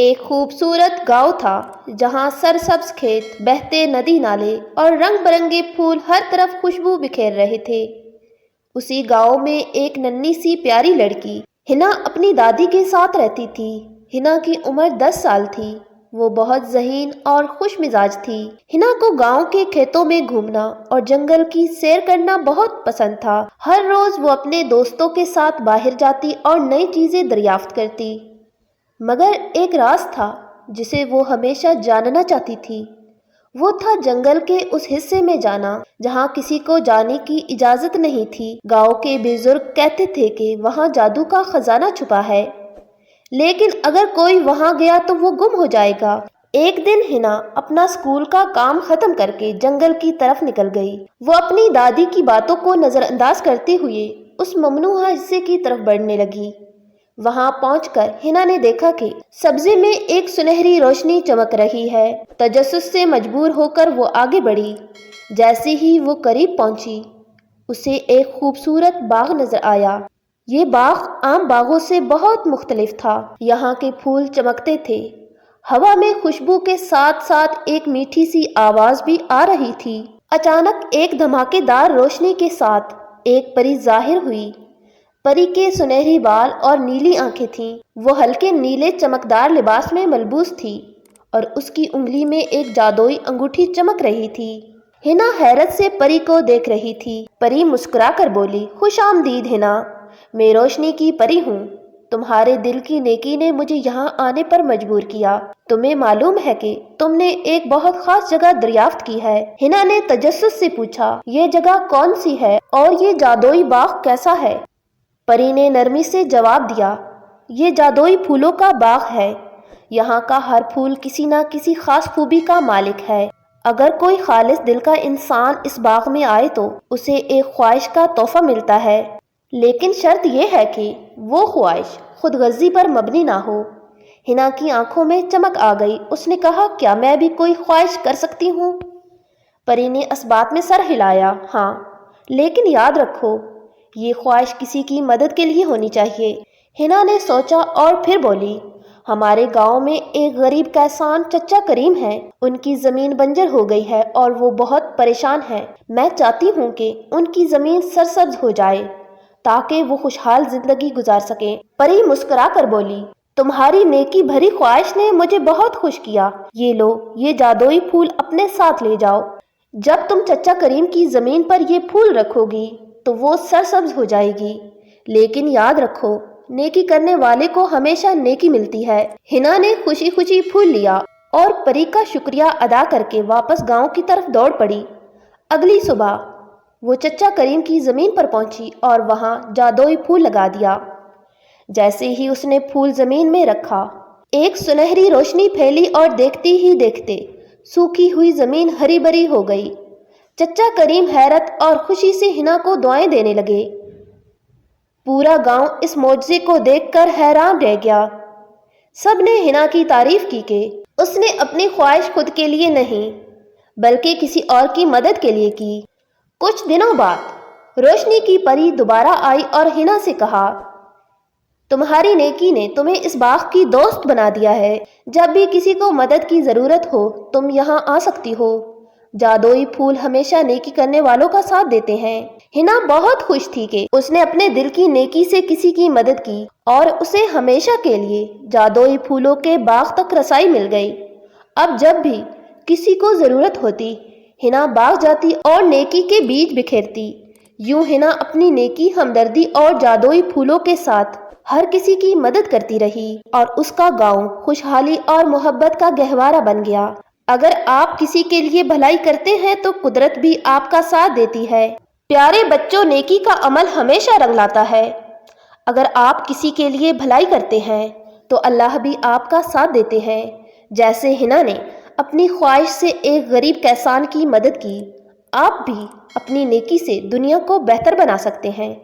ایک خوبصورت گاؤں تھا جہاں سرسبز کھیت، بہتے ندی نالے اور رنگ برنگے پھول ہر طرف خوشبو بکھیر رہے تھے۔ اسی گاؤں میں ایک ننھی سی پیاری لڑکی ہنا اپنی دادی کے ساتھ رہتی تھی۔ ہنا کی عمر 10 سال تھی۔ وہ بہت ذہین اور خوش مزاج تھی۔ ہنا کو گاؤں کے کھیتوں میں گھومنا اور جنگل کی سیر کرنا بہت پسند تھا۔ ہر روز وہ اپنے دوستوں کے ساتھ باہر جاتی اور نئی چیزیں دریافت کرتی۔ مگر ایک راز تھا جسے وہ ہمیشہ جاننا چاہتی تھی۔ وہ تھا جنگل کے اس حصے میں جانا جہاں کسی کو جانے کی اجازت نہیں تھی۔ گاؤں کے بزرگ کہتے تھے کہ وہاں جادو کا خزانہ چھپا ہے، لیکن اگر کوئی وہاں گیا تو وہ گم ہو جائے گا۔ ایک دن ہنا اپنا اسکول کا کام ختم کر کے جنگل کی طرف نکل گئی۔ وہ اپنی دادی کی باتوں کو نظر انداز کرتے ہوئے اس ممنوعہ حصے کی طرف بڑھنے لگی۔ وہاں پہنچ کر ہنا نے دیکھا کہ سبزے میں ایک سنہری روشنی چمک رہی ہے۔ تجسس سے مجبور ہو کر وہ آگے بڑھی۔ جیسے ہی وہ قریب پہنچی، اسے ایک خوبصورت باغ نظر آیا۔ یہ باغ عام باغوں سے بہت مختلف تھا۔ یہاں کے پھول چمکتے تھے، ہوا میں خوشبو کے ساتھ ساتھ ایک میٹھی سی آواز بھی آ رہی تھی۔ اچانک ایک دھماکے دار روشنی کے ساتھ ایک پری ظاہر ہوئی۔ پری کے سنہری بال اور نیلی آنکھیں تھیں۔ وہ ہلکے نیلے چمکدار لباس میں ملبوس تھی اور اس کی انگلی میں ایک جادوئی انگوٹھی چمک رہی تھی۔ ہنا حیرت سے پری کو دیکھ رہی تھی۔ پری مسکرا کر بولی، خوش آمدید ہنا، میں روشنی کی پری ہوں۔ تمہارے دل کی نیکی نے مجھے یہاں آنے پر مجبور کیا۔ تمہیں معلوم ہے کہ تم نے ایک بہت خاص جگہ دریافت کی ہے؟ ہنا نے تجسس سے پوچھا، یہ جگہ کون سی ہے اور یہ جادوئی باغ کیسا ہے؟ پری نے نرمی سے جواب دیا، یہ جادوئی پھولوں کا باغ ہے۔ یہاں کا ہر پھول کسی نہ کسی خاص خوبی کا مالک ہے۔ اگر کوئی خالص دل کا انسان اس باغ میں آئے تو اسے ایک خواہش کا تحفہ ملتا ہے، لیکن شرط یہ ہے کہ وہ خواہش خود غرضی پر مبنی نہ ہو۔ ہنا کی آنکھوں میں چمک آ گئی۔ اس نے کہا، کیا میں بھی کوئی خواہش کر سکتی ہوں؟ پری نے اس بات میں سر ہلایا، ہاں، لیکن یاد رکھو یہ خواہش کسی کی مدد کے لیے ہونی چاہیے۔ ہنا نے سوچا اور پھر بولی، ہمارے گاؤں میں ایک غریب کسان چچا کریم ہے۔ ان کی زمین بنجر ہو گئی ہے اور وہ بہت پریشان ہے۔ میں چاہتی ہوں کہ ان کی زمین سرسبز ہو جائے تاکہ وہ خوشحال زندگی گزار سکیں۔ پری مسکرا کر بولی، تمہاری نیکی بھری خواہش نے مجھے بہت خوش کیا۔ یہ لو، یہ جادوئی پھول اپنے ساتھ لے جاؤ۔ جب تم چچا کریم کی زمین پر یہ پھول رکھو گی تو وہ سرسبز ہو جائے گی، لیکن یاد رکھو نیکی کرنے والے کو ہمیشہ نیکی ملتی ہے۔ ہنا نے خوشی خوشی پھول لیا اور پری کا شکریہ ادا کر کے واپس گاؤں کی طرف دوڑ پڑی۔ اگلی صبح وہ چچا کریم کی زمین پر پہنچی اور وہاں جادوئی پھول لگا دیا۔ جیسے ہی اس نے پھول زمین میں رکھا، ایک سنہری روشنی پھیلی اور دیکھتے ہی دیکھتے سوکھی ہوئی زمین ہری بھری ہو گئی۔ چچا کریم حیرت اور خوشی سے ہنا کو دعائیں دینے لگے۔ پورا گاؤں اس معجزے کو دیکھ کر حیران رہ گیا۔ سب نے ہنا کی تعریف کی کہ اس نے اپنی خواہش خود کے لیے نہیں بلکہ کسی اور کی مدد کے لیے کی۔ کچھ دنوں بعد روشنی کی پری دوبارہ آئی اور ہنا سے کہا، تمہاری نیکی نے تمہیں اس باغ کی دوست بنا دیا ہے۔ جب بھی کسی کو مدد کی ضرورت ہو تم یہاں آ سکتی ہو۔ جادوئی پھول ہمیشہ نیکی کرنے والوں کا ساتھ دیتے ہیں۔ ہنا بہت خوش تھی کہ اس نے اپنے دل کی نیکی سے کسی کی مدد کی اور اسے ہمیشہ کے لیے جادوئی پھولوں کے باغ تک رسائی مل گئی۔ اب جب بھی کسی کو ضرورت ہوتی، ہنا باغ جاتی اور نیکی کے بیج بکھیرتی۔ یوں ہنا اپنی نیکی، ہمدردی اور جادوئی پھولوں کے ساتھ ہر کسی کی مدد کرتی رہی اور اس کا گاؤں خوشحالی اور محبت کا گہوارہ بن گیا۔ اگر آپ کسی کے لیے بھلائی کرتے ہیں تو قدرت بھی آپ کا ساتھ دیتی ہے۔ پیارے بچوں، نیکی کا عمل ہمیشہ رنگ لاتا ہے۔ اگر آپ کسی کے لیے بھلائی کرتے ہیں تو اللہ بھی آپ کا ساتھ دیتے ہیں۔ جیسے ہنا نے اپنی خواہش سے ایک غریب کسان کی مدد کی، آپ بھی اپنی نیکی سے دنیا کو بہتر بنا سکتے ہیں۔